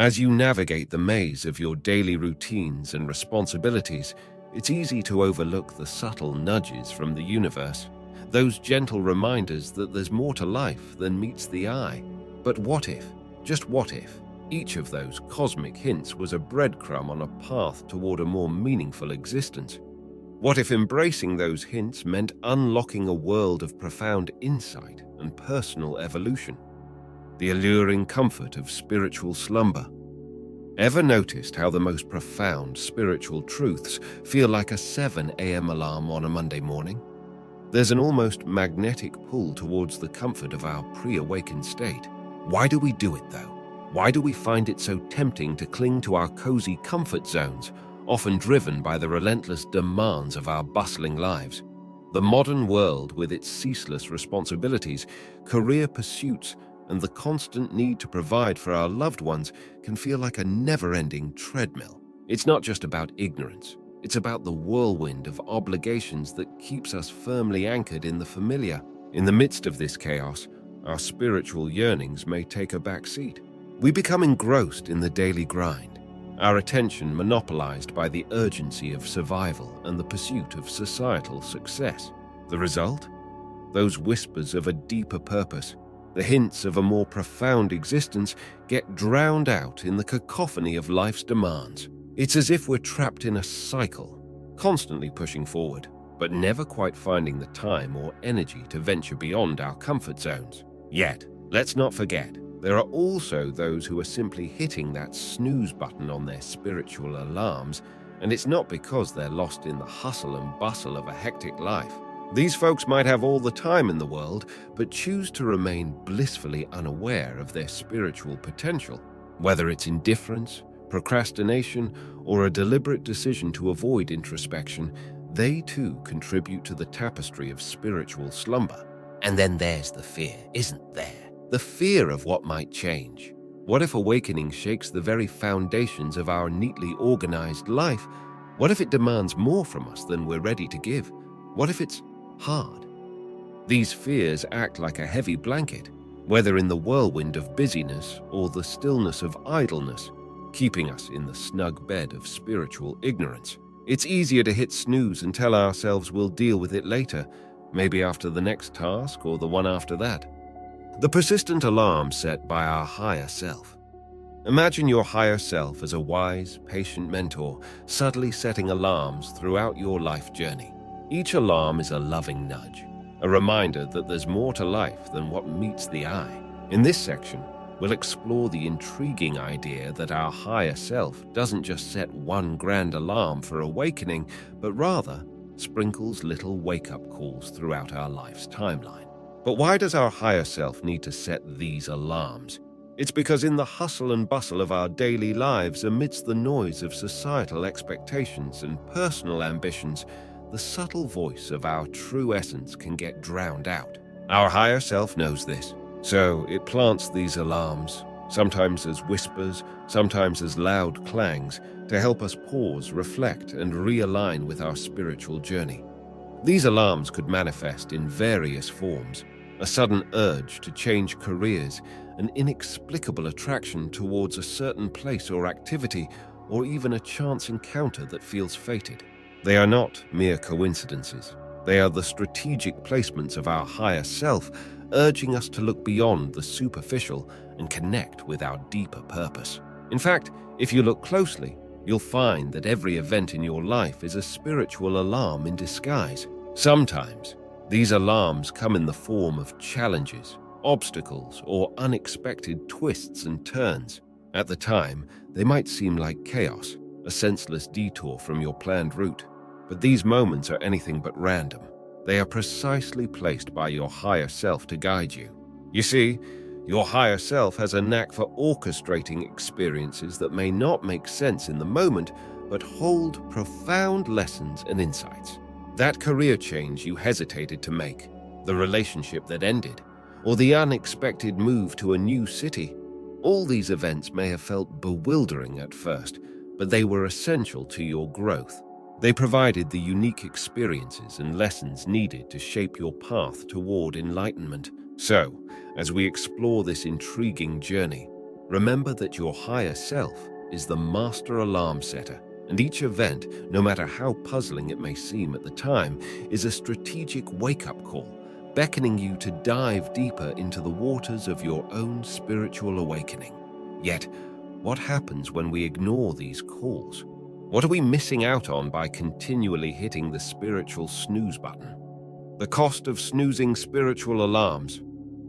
As you navigate the maze of your daily routines and responsibilities, it's easy to overlook the subtle nudges from the universe, those gentle reminders that there's more to life than meets the eye. But what if, just what if, each of those cosmic hints was a breadcrumb on a path toward a more meaningful existence? What if embracing those hints meant unlocking a world of profound insight and personal evolution? The alluring comfort of spiritual slumber. Ever noticed how the most profound spiritual truths feel like a 7 a.m. alarm on a Monday morning? There's an almost magnetic pull towards the comfort of our pre-awakened state. Why do we do it, though? Why do we find it so tempting to cling to our cozy comfort zones, often driven by the relentless demands of our bustling lives? The modern world, with its ceaseless responsibilities, career pursuits, and the constant need to provide for our loved ones, can feel like a never-ending treadmill. It's not just about ignorance. It's about the whirlwind of obligations that keeps us firmly anchored in the familiar. In the midst of this chaos, our spiritual yearnings may take a back seat. We become engrossed in the daily grind, our attention monopolized by the urgency of survival and the pursuit of societal success. The result? Those whispers of a deeper purpose, the hints of a more profound existence, get drowned out in the cacophony of life's demands. It's as if we're trapped in a cycle, constantly pushing forward, but never quite finding the time or energy to venture beyond our comfort zones. Yet, let's not forget, there are also those who are simply hitting that snooze button on their spiritual alarms, and it's not because they're lost in the hustle and bustle of a hectic life. These folks might have all the time in the world, but choose to remain blissfully unaware of their spiritual potential. Whether it's indifference, procrastination, or a deliberate decision to avoid introspection, they too contribute to the tapestry of spiritual slumber. And then there's the fear, isn't there? The fear of what might change. What if awakening shakes the very foundations of our neatly organized life? What if it demands more from us than we're ready to give? What if it's hard? These fears act like a heavy blanket, whether in the whirlwind of busyness or the stillness of idleness, keeping us in the snug bed of spiritual ignorance. It's easier to hit snooze and tell ourselves we'll deal with it later, maybe after the next task or the one after that. The persistent alarm set by our higher self. Imagine your higher self as a wise, patient mentor, subtly setting alarms throughout your life journey. Each alarm is a loving nudge, a reminder that there's more to life than what meets the eye. In this section, we'll explore the intriguing idea that our higher self doesn't just set one grand alarm for awakening, but rather sprinkles little wake-up calls throughout our life's timeline. But why does our higher self need to set these alarms? It's because in the hustle and bustle of our daily lives, amidst the noise of societal expectations and personal ambitions, the subtle voice of our true essence can get drowned out. Our higher self knows this, so it plants these alarms, sometimes as whispers, sometimes as loud clangs, to help us pause, reflect, and realign with our spiritual journey. These alarms could manifest in various forms: a sudden urge to change careers, an inexplicable attraction towards a certain place or activity, or even a chance encounter that feels fated. They are not mere coincidences. They are the strategic placements of our higher self, urging us to look beyond the superficial and connect with our deeper purpose. In fact, if you look closely, you'll find that every event in your life is a spiritual alarm in disguise. Sometimes, these alarms come in the form of challenges, obstacles, or unexpected twists and turns. At the time, they might seem like chaos, a senseless detour from your planned route. But these moments are anything but random. They are precisely placed by your higher self to guide you. You see, your higher self has a knack for orchestrating experiences that may not make sense in the moment, but hold profound lessons and insights. That career change you hesitated to make, the relationship that ended, or the unexpected move to a new city. All these events may have felt bewildering at first, but they were essential to your growth. They provided the unique experiences and lessons needed to shape your path toward enlightenment. So, as we explore this intriguing journey, Remember that your higher self is the master alarm setter, and each event, no matter how puzzling it may seem at the time, is a strategic wake-up call, beckoning you to dive deeper into the waters of your own spiritual awakening. Yet, what happens when we ignore these calls? What are we missing out on by continually hitting the spiritual snooze button? The cost of snoozing spiritual alarms.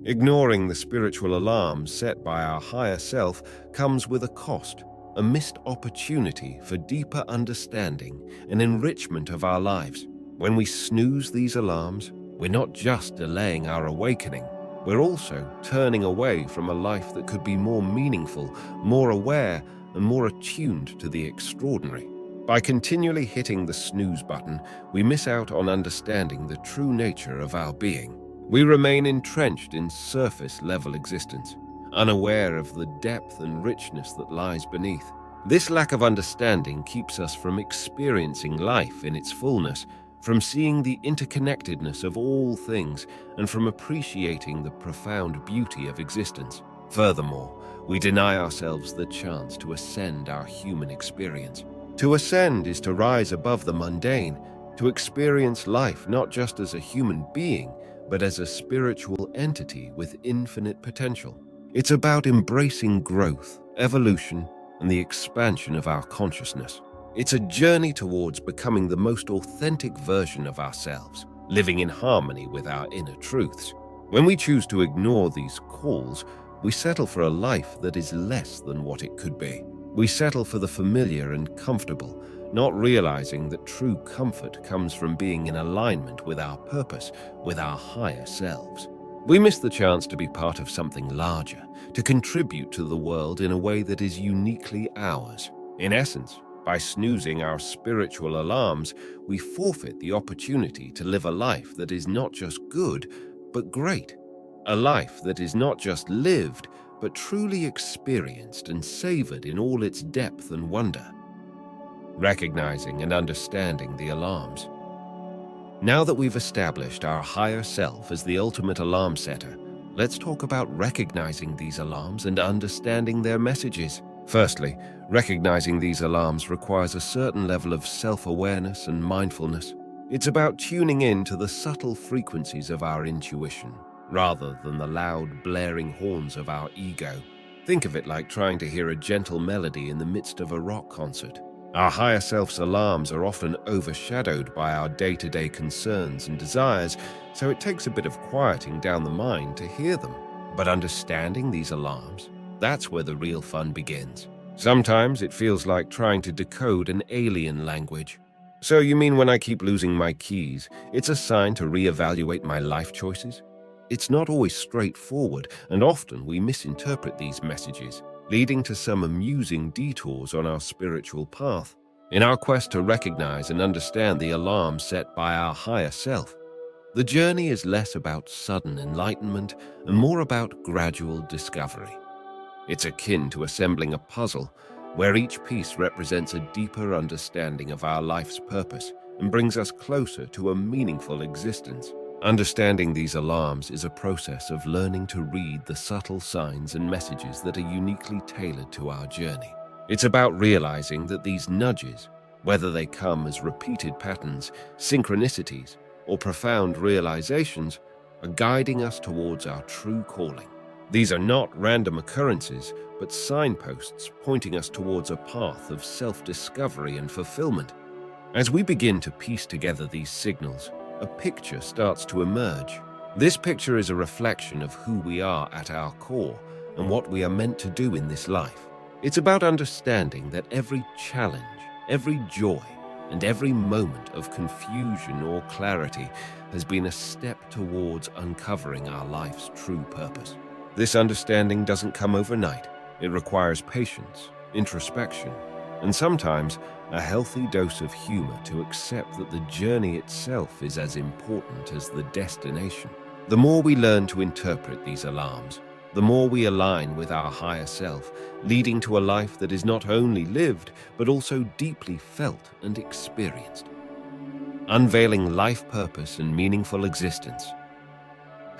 Ignoring the spiritual alarms set by our higher self comes with a cost, a missed opportunity for deeper understanding and enrichment of our lives. When we snooze these alarms, we're not just delaying our awakening, we're also turning away from a life that could be more meaningful, more aware, and more attuned to the extraordinary. By continually hitting the snooze button, we miss out on understanding the true nature of our being. We remain entrenched in surface-level existence, unaware of the depth and richness that lies beneath. This lack of understanding keeps us from experiencing life in its fullness, from seeing the interconnectedness of all things, and from appreciating the profound beauty of existence. Furthermore, we deny ourselves the chance to ascend our human experience. To ascend is to rise above the mundane, to experience life not just as a human being, but as a spiritual entity with infinite potential. It's about embracing growth, evolution, and the expansion of our consciousness. It's a journey towards becoming the most authentic version of ourselves, living in harmony with our inner truths. When we choose to ignore these calls, we settle for a life that is less than what it could be. We settle for the familiar and comfortable, not realizing that true comfort comes from being in alignment with our purpose, with our higher selves. We miss the chance to be part of something larger, to contribute to the world in a way that is uniquely ours. In essence, by snoozing our spiritual alarms, we forfeit the opportunity to live a life that is not just good, but great. A life that is not just lived, but truly experienced and savored in all its depth and wonder. Recognizing and understanding the alarms. Now that we've established our higher self as the ultimate alarm setter, let's talk about recognizing these alarms and understanding their messages. Firstly, recognizing these alarms requires a certain level of self-awareness and mindfulness. It's about tuning in to the subtle frequencies of our intuition, rather than the loud, blaring horns of our ego. Think of it like trying to hear a gentle melody in the midst of a rock concert. Our higher self's alarms are often overshadowed by our day-to-day concerns and desires, so it takes a bit of quieting down the mind to hear them. But understanding these alarms, that's where the real fun begins. Sometimes it feels like trying to decode an alien language. So you mean when I keep losing my keys, it's a sign to reevaluate my life choices? It's not always straightforward, and often we misinterpret these messages, leading to some amusing detours on our spiritual path. In our quest to recognize and understand the alarm set by our higher self, the journey is less about sudden enlightenment and more about gradual discovery. It's akin to assembling a puzzle, where each piece represents a deeper understanding of our life's purpose and brings us closer to a meaningful existence. Understanding these alarms is a process of learning to read the subtle signs and messages that are uniquely tailored to our journey. It's about realizing that these nudges, whether they come as repeated patterns, synchronicities, or profound realizations, are guiding us towards our true calling. These are not random occurrences, but signposts pointing us towards a path of self-discovery and fulfillment. As we begin to piece together these signals, a picture starts to emerge. This picture is a reflection of who we are at our core and what we are meant to do in this life. It's about understanding that every challenge, every joy, and every moment of confusion or clarity has been a step towards uncovering our life's true purpose. This understanding doesn't come overnight. It requires patience, introspection, and sometimes a healthy dose of humor to accept that the journey itself is as important as the destination. The more we learn to interpret these alarms, the more we align with our higher self, leading to a life that is not only lived, but also deeply felt and experienced. Unveiling life purpose and meaningful existence.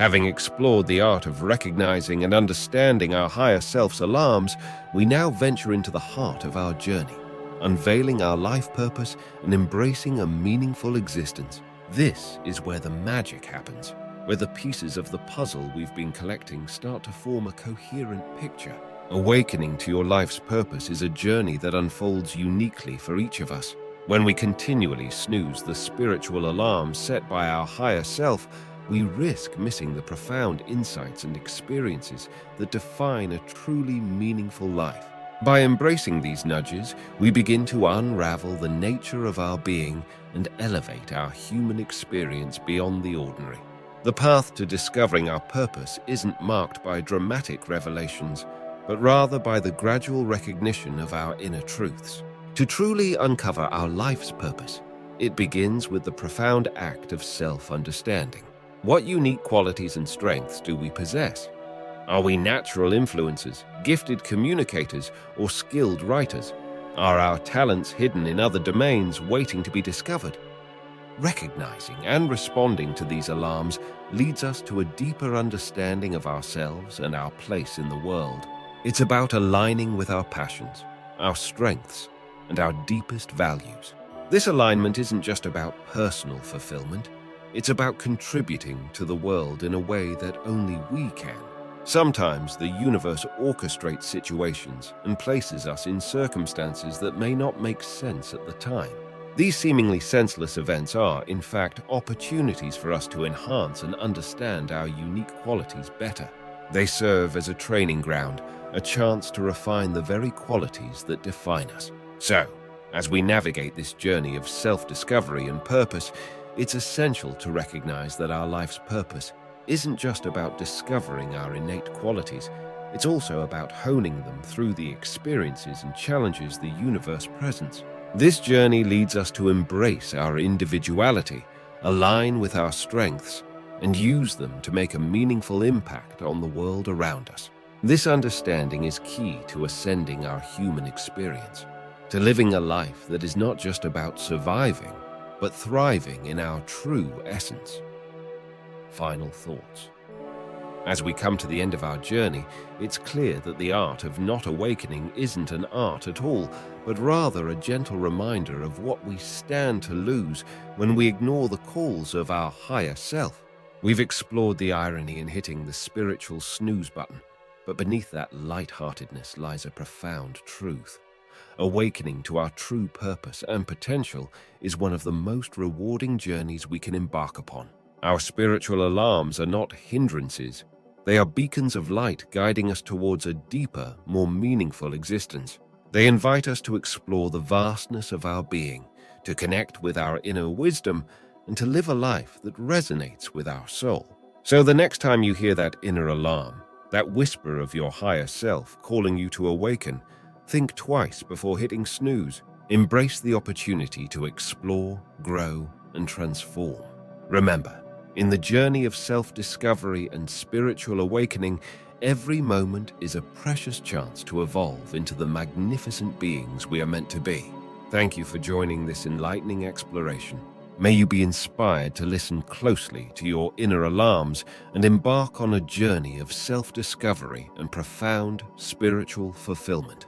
Having explored the art of recognizing and understanding our higher self's alarms, we now venture into the heart of our journey, unveiling our life purpose and embracing a meaningful existence. This is where the magic happens, where the pieces of the puzzle we've been collecting start to form a coherent picture. Awakening to your life's purpose is a journey that unfolds uniquely for each of us. When we continually snooze the spiritual alarms set by our higher self, we risk missing the profound insights and experiences that define a truly meaningful life. By embracing these nudges, we begin to unravel the nature of our being and elevate our human experience beyond the ordinary. The path to discovering our purpose isn't marked by dramatic revelations, but rather by the gradual recognition of our inner truths. To truly uncover our life's purpose, it begins with the profound act of self-understanding. What unique qualities and strengths do we possess? Are we natural influencers, gifted communicators, or skilled writers? Are our talents hidden in other domains waiting to be discovered? Recognizing and responding to these alarms leads us to a deeper understanding of ourselves and our place in the world. It's about aligning with our passions, our strengths, and our deepest values. This alignment isn't just about personal fulfillment. It's about contributing to the world in a way that only we can. Sometimes the universe orchestrates situations and places us in circumstances that may not make sense at the time. These seemingly senseless events are, in fact, opportunities for us to enhance and understand our unique qualities better. They serve as a training ground, a chance to refine the very qualities that define us. So, as we navigate this journey of self-discovery and purpose, it's essential to recognize that our life's purpose isn't just about discovering our innate qualities, it's also about honing them through the experiences and challenges the universe presents. This journey leads us to embrace our individuality, align with our strengths, and use them to make a meaningful impact on the world around us. This understanding is key to ascending our human experience, to living a life that is not just about surviving, but thriving in our true essence. Final thoughts. As we come to the end of our journey, it's clear that the art of not awakening isn't an art at all, but rather a gentle reminder of what we stand to lose when we ignore the calls of our higher self. We've explored the irony in hitting the spiritual snooze button, but beneath that lightheartedness lies a profound truth. Awakening to our true purpose and potential is one of the most rewarding journeys we can embark upon. Our spiritual alarms are not hindrances. They are beacons of light guiding us towards a deeper, more meaningful existence. They invite us to explore the vastness of our being, to connect with our inner wisdom, and to live a life that resonates with our soul. So the next time you hear that inner alarm, that whisper of your higher self calling you to awaken, think twice before hitting snooze. Embrace the opportunity to explore, grow, and transform. Remember, in the journey of self-discovery and spiritual awakening, every moment is a precious chance to evolve into the magnificent beings we are meant to be. Thank you for joining this enlightening exploration. May you be inspired to listen closely to your inner alarms and embark on a journey of self-discovery and profound spiritual fulfillment.